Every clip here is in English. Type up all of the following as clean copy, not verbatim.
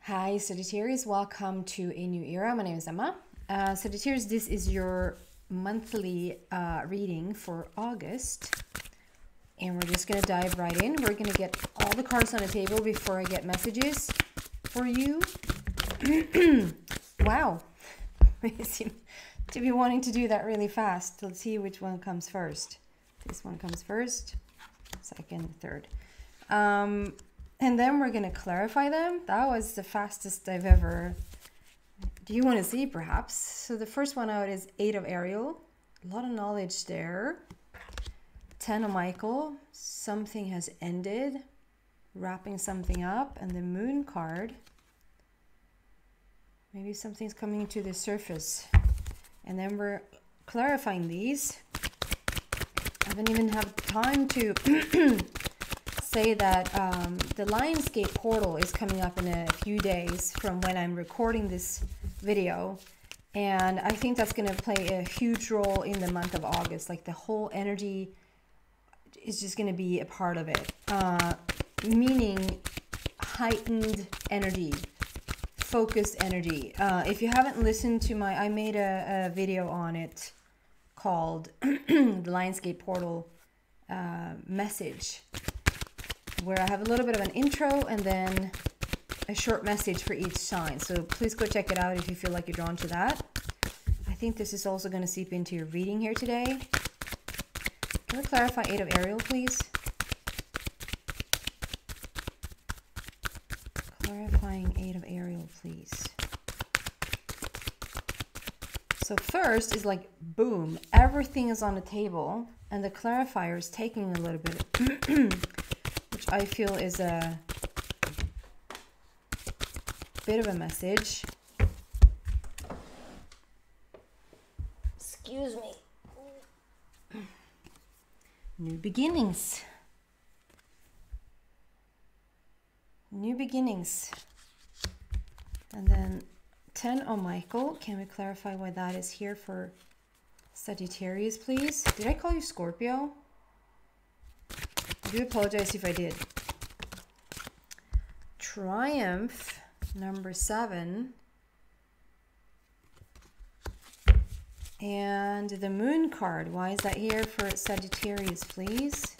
Hi Sagittarius, welcome to a new era. My name is Emma. Sagittarius, this is your monthly reading for August. And we're just going to dive right in. We're going to get all the cards on the table before I get messages for you. Wow. We seem to be wanting to do that really fast. Let's see which one comes first. This one comes first, second, third. And then we're going to clarify them. That was the fastest I've ever... Do you want to see, perhaps? So the first one out is 8 of Ariel. A lot of knowledge there. 10 of Michael. Something has ended. Wrapping something up. And the Moon card. Maybe something's coming to the surface. And then we're clarifying these. I haven't even had time to... say that the Lionsgate portal is coming up in a few days from when I'm recording this video, and I think that's going to play a huge role in the month of August. Like the whole energy is just going to be a part of it, meaning heightened energy, focused energy. If you haven't listened to I made a video on it called the Lionsgate portal message, where I have a little bit of an intro and then a short message for each sign. So please go check it out if you feel like you're drawn to that. I think this is also going to seep into your reading here today. Can we clarify 8 of Ariel, please? Clarifying 8 of Ariel, please. So first is like, boom, everything is on the table, and the clarifier is taking a little bit... which I feel is a bit of a message. Excuse me. New beginnings. New beginnings. And then 10 of Michael. Can we clarify why that is here for Sagittarius, please? Did I call you Scorpio? I do apologize if I did. Triumph, number 7. And the Moon card. Why is that here for Sagittarius, please?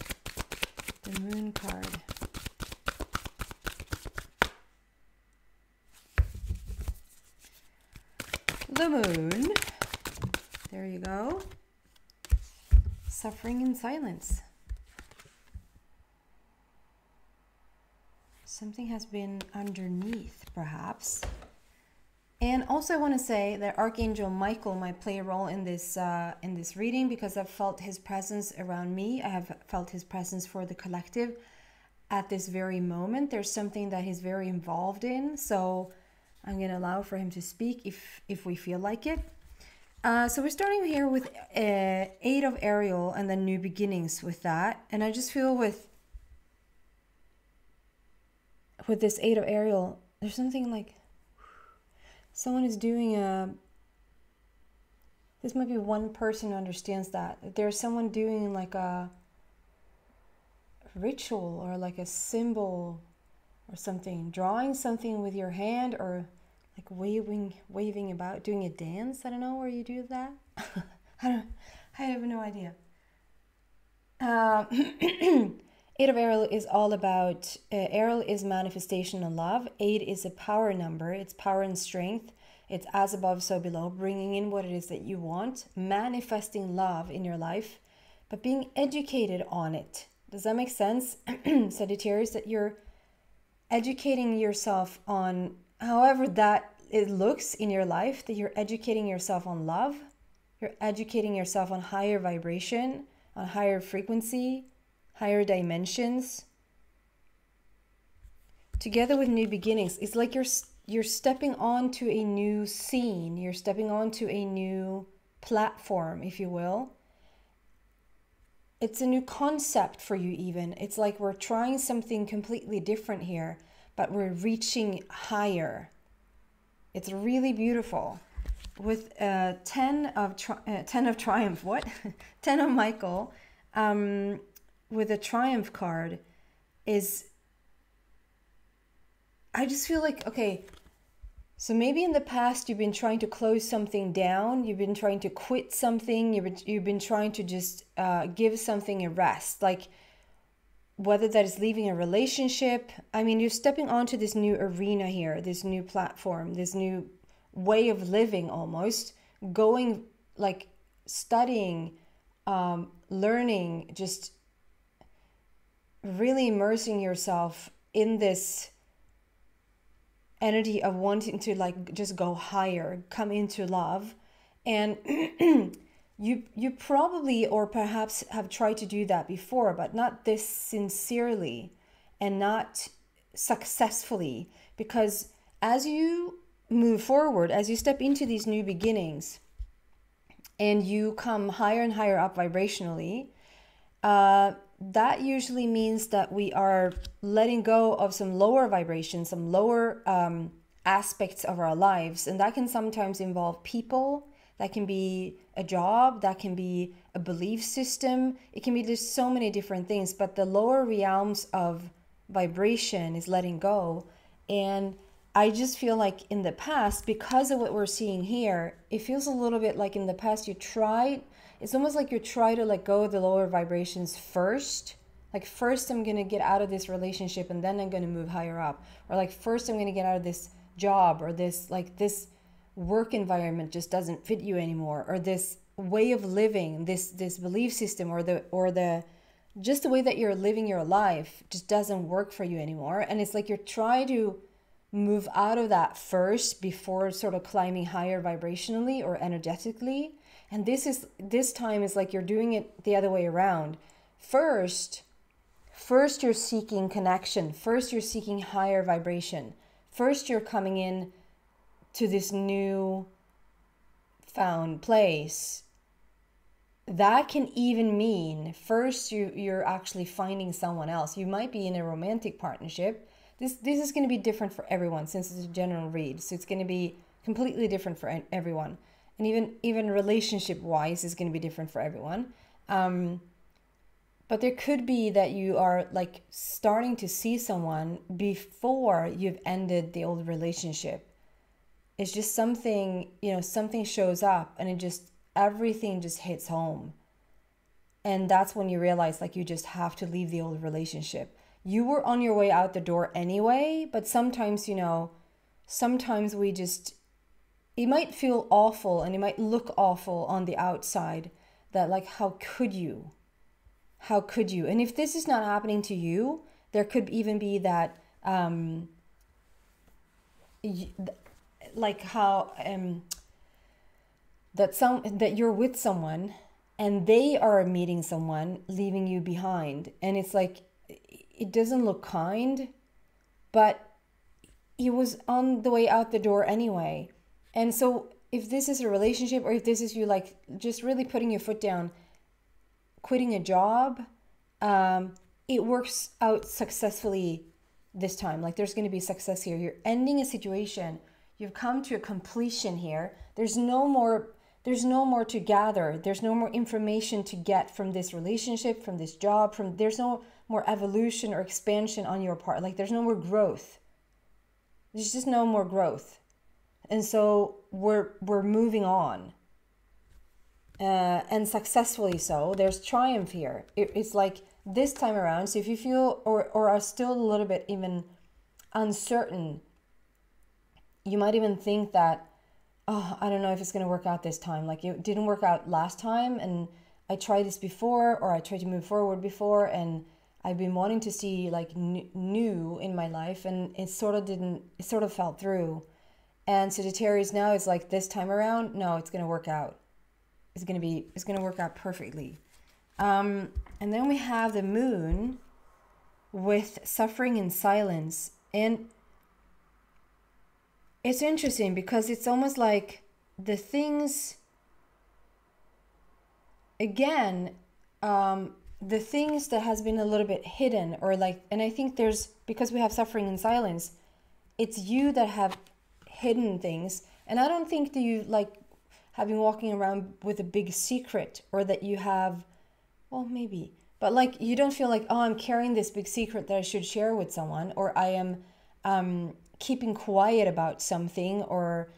The Moon card. The Moon. There you go. Suffering in silence. Something has been underneath, perhaps. And also I want to say that Archangel Michael might play a role in this reading, because I've felt his presence around me. I have felt his presence for the collective at this very moment. There's something that he's very involved in, so I'm going to allow for him to speak if we feel like it. So we're starting here with 8 of Ariel and then new beginnings with that. And I just feel with this 8 of Ariel, there's something like someone is doing this might be one person who understands that. There's someone doing like a ritual or like a symbol or something, drawing something with your hand, or like waving about, doing a dance. I don't know where you do that. I have no idea. 8 of Ariel is all about, Ariel is manifestation and love. 8 is a power number. It's power and strength. It's as above, so below, bringing in what it is that you want, manifesting love in your life, but being educated on it. Does that make sense, Sagittarius? That you're educating yourself on however that it looks in your life, that you're educating yourself on love. You're educating yourself on higher vibration, on higher frequency, higher dimensions. Together with new beginnings, it's like you're stepping onto a new scene. You're stepping onto a new platform, if you will. It's a new concept for you even. It's like we're trying something completely different here, but we're reaching higher. It's really beautiful. With 10 of Triumph, what? 10 of Michael, with a Triumph card is I just feel like, okay, so maybe in the past you've been trying to close something down, you've been trying to quit something, you've been trying to just give something a rest, like whether that is leaving a relationship. I mean, you're stepping onto this new arena here, this new platform, this new way of living, almost going, like studying, learning, just really immersing yourself in this energy of wanting to like just go higher, come into love. And you probably or perhaps have tried to do that before, but not this sincerely and not successfully, because as you move forward, as you step into these new beginnings and you come higher and higher up vibrationally, that usually means that we are letting go of some lower vibrations, some lower aspects of our lives. And that can sometimes involve people, that can be a job, that can be a belief system. It can be just so many different things, but the lower realms of vibration is letting go. And I just feel like in the past, because of what we're seeing here, it feels a little bit like in the past you tried, it's almost like you try to let go of the lower vibrations first. Like first I'm going to get out of this relationship and then I'm going to move higher up. Or like first I'm going to get out of this job, or this work environment just doesn't fit you anymore, or this way of living, this belief system, or the just the way that you're living your life just doesn't work for you anymore. And it's like you're trying to move out of that first before sort of climbing higher vibrationally or energetically. And this time is like you're doing it the other way around. First you're seeking connection. First you're seeking higher vibration. First you're coming in to this new found place. That can even mean first you're actually finding someone else. You might be in a romantic partnership. This is going to be different for everyone, since it's a general read. So it's going to be completely different for everyone. And even relationship wise is going to be different for everyone. But there could be that you are like starting to see someone before you've ended the old relationship. It's just something, something shows up and everything just hits home. And that's when you realize like you just have to leave the old relationship. You were on your way out the door anyway, but sometimes, sometimes it might feel awful and it might look awful on the outside, that like, how could you? How could you? And if this is not happening to you, there could even be that, like how, that you're with someone and they are meeting someone, leaving you behind. And it's like, it doesn't look kind, but he was on the way out the door anyway. And so if this is a relationship, or if this is you like just really putting your foot down, quitting a job, it works out successfully this time. Like there's going to be success here. You're ending a situation. You've come to a completion here. There's no more to gather. There's no more information to get from this relationship, from this job, there's no more evolution or expansion on your part. Like there's no more growth. There's just no more growth. And so we're moving on. And successfully so. There's triumph here. It's like this time around. So if you feel or are still a little bit even uncertain, you might even think that, oh, I don't know if it's going to work out this time. Like it didn't work out last time, and I tried this before, or I tried to move forward before, and I've been wanting to see like new in my life, and it sort of fell through. And Sagittarius now is like, this time around, no, it's going to work out. It's going to work out perfectly. And then we have the moon with suffering in silence. And it's interesting because it's almost like the things, again, the things that has been a little bit hidden, or like, and I think because we have suffering in silence, it's you that have hidden things. And I don't think that you like have been walking around with a big secret, or that you have, well, maybe, but like you don't feel like, oh, I'm carrying this big secret that I should share with someone, or I am keeping quiet about something, or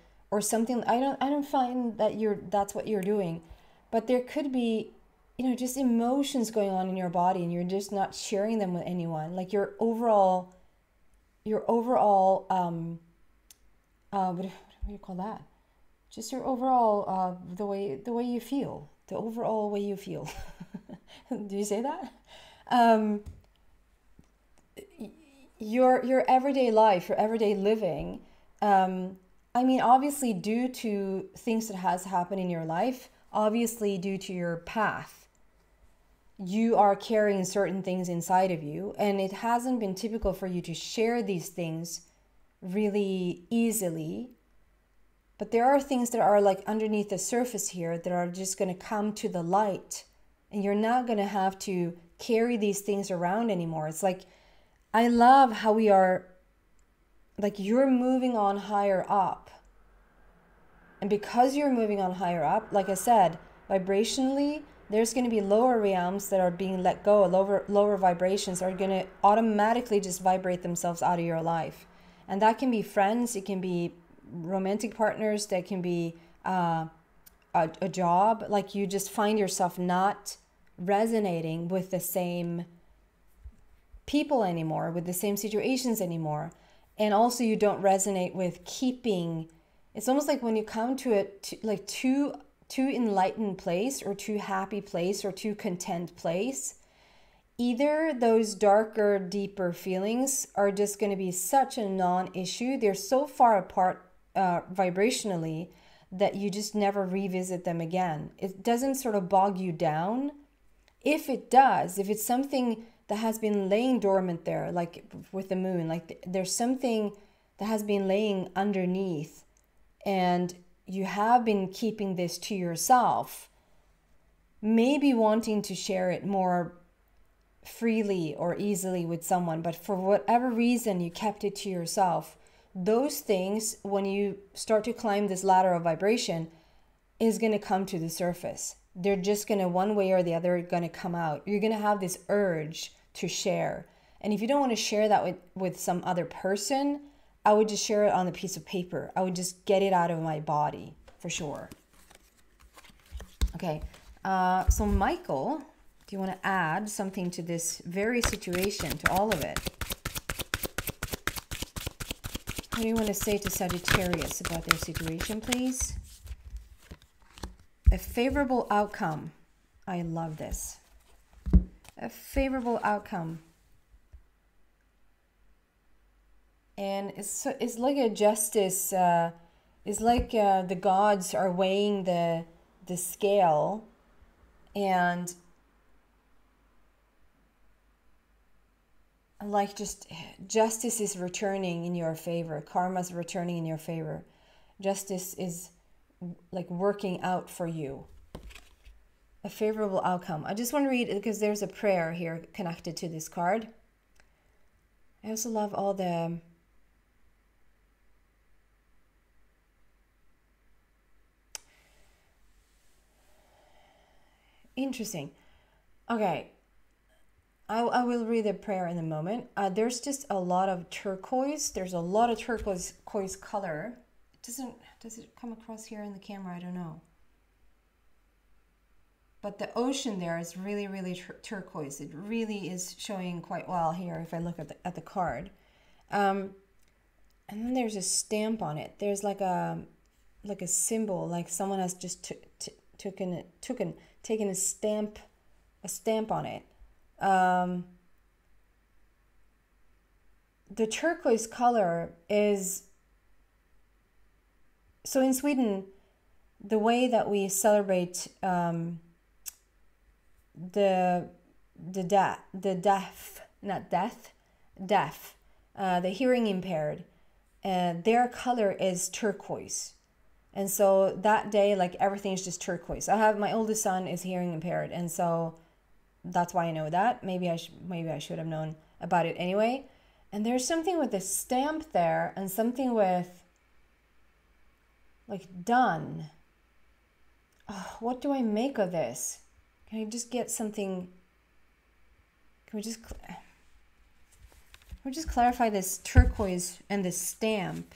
something. I don't find that that's what you're doing, but there could be, you know, just emotions going on in your body, and you're just not sharing them with anyone. Like your overall what do you call that? Just your overall the way you feel, the overall way you feel. Do you say that? Your everyday life, your everyday living. I mean, obviously due to things that has happened in your life, obviously due to your path, you are carrying certain things inside of you, and it hasn't been typical for you to share these things really easily. But there are things that are like underneath the surface here that are just going to come to the light, and you're not going to have to carry these things around anymore. It's like, I love how we are, like, you're moving on higher up. And because you're moving on higher up, like I said, vibrationally, there's going to be lower realms that are being let go. Lower vibrations are going to automatically just vibrate themselves out of your life. And that can be friends, it can be romantic partners, that can be a job. Like, you just find yourself not resonating with the same people anymore, with the same situations anymore. And also you don't resonate with keeping. It's almost like when you come to it, like too enlightened place, or too happy place, or too content place, either those darker, deeper feelings are just going to be such a non-issue. They're so far apart vibrationally that you just never revisit them again. It doesn't sort of bog you down. If it does, if it's something that has been laying dormant there, like with the moon, like there's something that has been laying underneath, and you have been keeping this to yourself, maybe wanting to share it more freely or easily with someone, but for whatever reason you kept it to yourself. Those things, when you start to climb this ladder of vibration, is going to come to the surface. They're just going to, one way or the other, going to come out. You're going to have this urge to share. And if you don't want to share that with some other person, I would just share it on a piece of paper. I would just get it out of my body, for sure. Okay, so Michael, do you want to add something to this very situation, to all of it? What do you want to say to Sagittarius about their situation, please? A favorable outcome. I love this. A favorable outcome. And it's like a justice. It's like the gods are weighing the scale, and like just justice is returning in your favor. Karma is returning in your favor. Justice is like working out for you. A favorable outcome. I just want to read it because there's a prayer here connected to this card. I also love all the interesting. Okay, I will read the prayer in a moment. There's just a lot of turquoise. There's a lot of turquoise color. Does it come across here in the camera? I don't know. But the ocean there is really, really turquoise. It really is showing quite well here if I look at the card. And then there's a stamp on it. There's like a symbol, like someone has just taken a stamp on it. The turquoise color is, so in Sweden, the way that we celebrate the hearing impaired, their color is turquoise. And so that day, like, everything is just turquoise. My oldest son is hearing impaired, and so that's why I know that. Maybe I should have known about it anyway. And there's something with the stamp there, and something with like done. Oh, what do I make of this? Can I just get something? Can we just? We'll just clarify this turquoise and this stamp.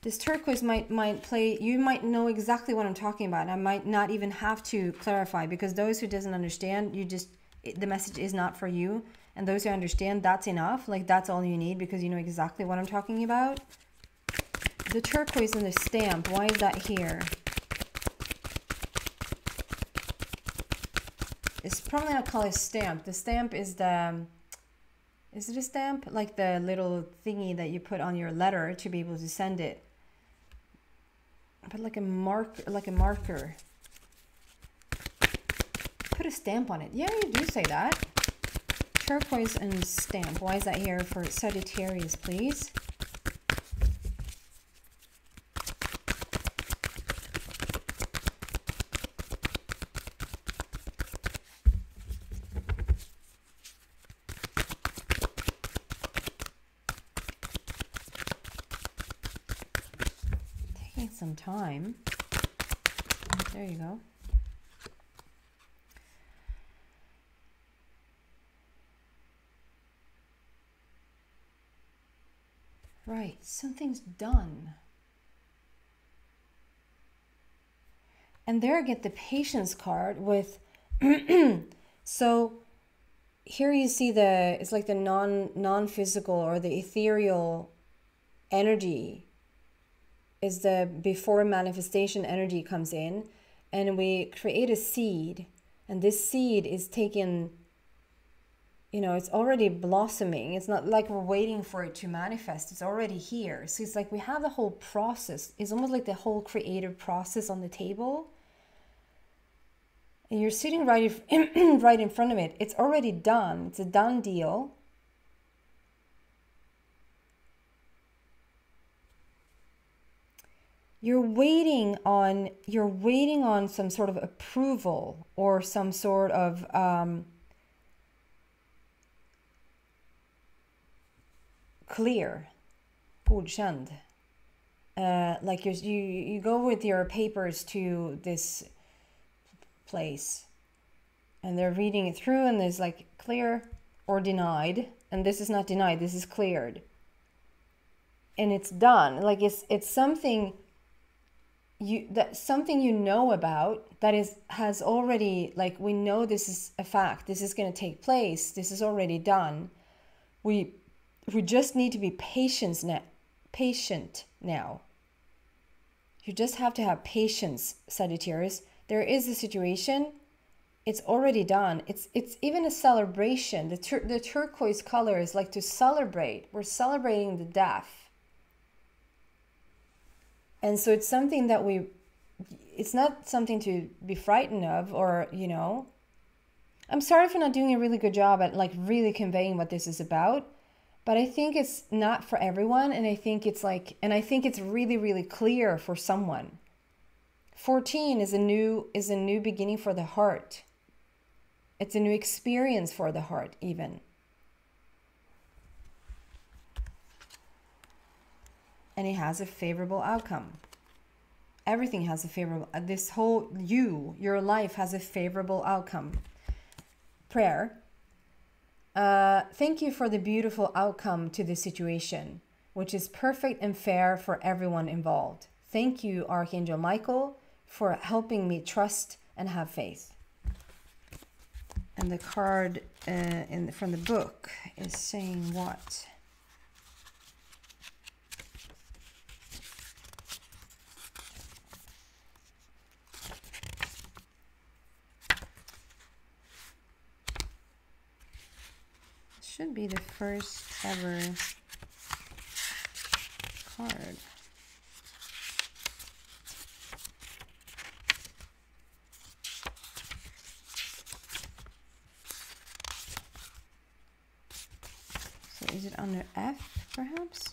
This turquoise might play, you might know exactly what I'm talking about. I might not even have to clarify, because those who doesn't understand, the message is not for you. And those who understand, that's enough. Like, that's all you need, because you know exactly what I'm talking about. The turquoise and the stamp, why is that here? It's probably not called a stamp. The stamp is the, is it a stamp? Like the little thingy that you put on your letter to be able to send it. But like a marker. Put a stamp on it. Yeah, you do say that. Turquoise and stamp. Why is that here for Sagittarius, please? Some time. There you go. Right, something's done. And there I get the patience card with so here you see it's like the non-physical or the ethereal energy is the before manifestation energy comes in, and we create a seed, and this seed is taken, you know, it's already blossoming. It's not like we're waiting for it to manifest. It's already here. So it's like we have the whole process. It's almost like the whole creative process on the table. And you're sitting right in front of it. It's already done. It's a done deal. You're waiting on some sort of approval or some sort of clear, godkänd. Like you go with your papers to this place, and they're reading it through, and there's like clear or denied, and this is not denied. This is cleared, and it's done. Like it's something. Something you know about that has already, like, we know this is a fact, this is going to take place, this is already done. We just need to be patient now. You just have to have patience, Sagittarius. There is a situation, it's already done. It's even a celebration. The turquoise color is like to celebrate. We're celebrating the death. And so it's something that it's not something to be frightened of, or, you know, I'm sorry for not doing a really good job at like really conveying what this is about, but I think it's not for everyone. And I think it's like, and I think it's really, really clear for someone. 14 is a new beginning for the heart. It's a new experience for the heart, even. And it has a favorable outcome. Everything has a favorable, this whole your life has a favorable outcome. Prayer. Thank you for the beautiful outcome to this situation, which is perfect and fair for everyone involved. Thank you, Archangel Michael, for helping me trust and have faith. And the card from the book is saying what? Should be the first ever card. So is it under F, perhaps?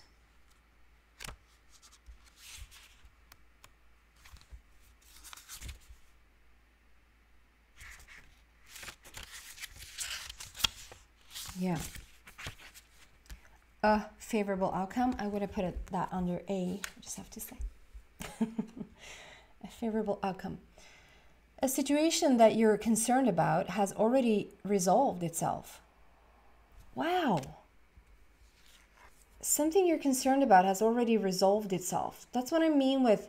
Yeah. A favorable outcome. I would have put that under A, I just have to say. A favorable outcome. A situation that you're concerned about has already resolved itself. Wow. something you're concerned about has already resolved itself. That's what I mean with,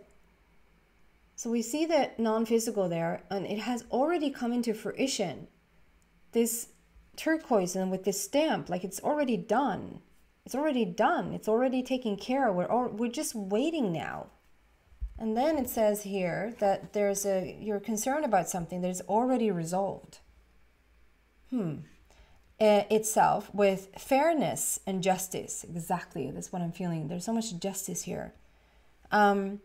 so we see the non-physical there, and it has already come into fruition. This turquoise and with this stamp, like it's already done. It's already done. It's already taken care of. We're just waiting now. And then it says here that you're concerned about something that is already resolved. Itself with fairness and justice. Exactly, that's what I'm feeling. There's so much justice here. And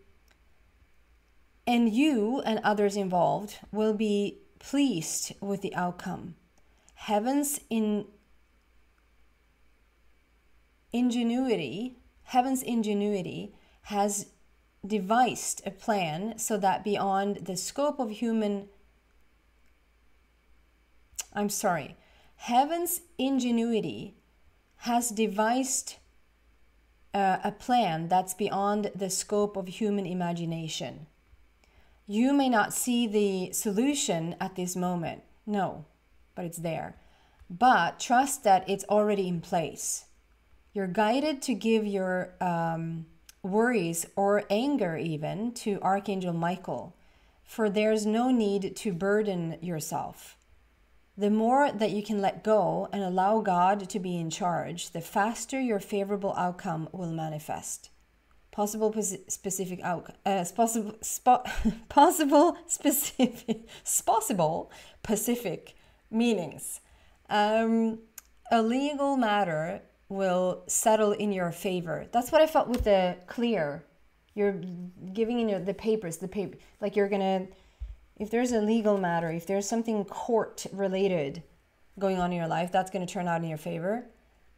you and others involved will be pleased with the outcome. Heaven's ingenuity has devised a plan so that beyond the scope of Heaven's ingenuity has devised a plan that's beyond the scope of human imagination. You may not see the solution at this moment, no, but it's there. But trust that it's already in place. You're guided to give your worries or anger even to Archangel Michael, for there's no need to burden yourself. The more that you can let go and allow God to be in charge, the faster your favorable outcome will manifest. Possible specific meanings. A legal matter will settle in your favor. That's what I felt with the clear. You're giving in the papers, like you're gonna, if there's a legal matter, if there's something court related going on in your life, that's going to turn out in your favor.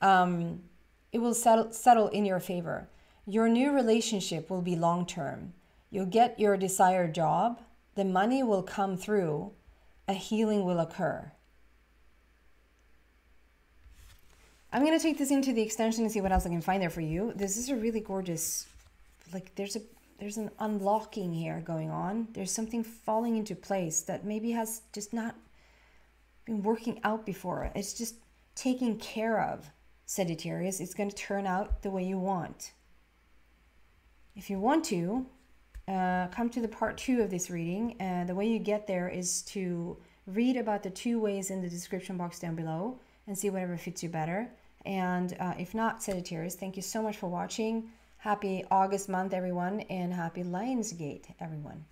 It will settle in your favor. Your new relationship will be long-term. You'll get your desired job. The money will come through. A healing will occur. I'm going to take this into the extension and see what else I can find there for you. This is a really gorgeous, like there's an unlocking here going on. There's something falling into place that maybe has just not been working out before. It's just taken care of, Sagittarius. It's going to turn out the way you want. If you want to, come to the part 2 of this reading. The way you get there is to read about the 2 ways in the description box down below and see whatever fits you better. And if not, Sagittarius, thank you so much for watching. Happy August month, everyone, and happy Lionsgate, everyone.